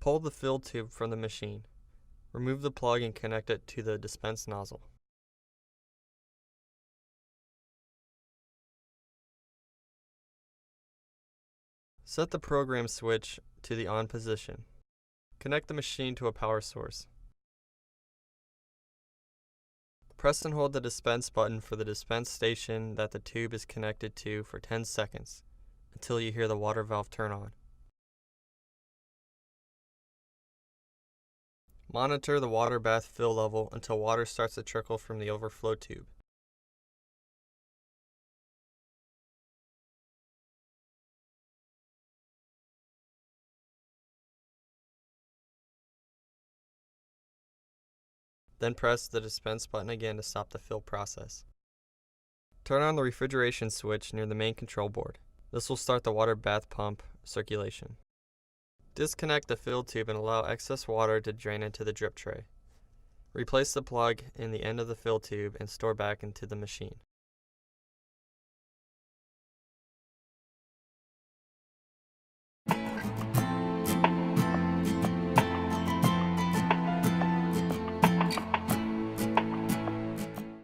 Pull the fill tube from the machine. Remove the plug and connect it to the dispense nozzle. Set the program switch to the on position. Connect the machine to a power source. Press and hold the dispense button for the dispense station that the tube is connected to for 10 seconds until you hear the water valve turn on. Monitor the water bath fill level until water starts to trickle from the overflow tube. Then press the dispense button again to stop the fill process. Turn on the refrigeration switch near the main control board. This will start the water bath pump circulation. Disconnect the fill tube and allow excess water to drain into the drip tray. Replace the plug in the end of the fill tube and store back into the machine.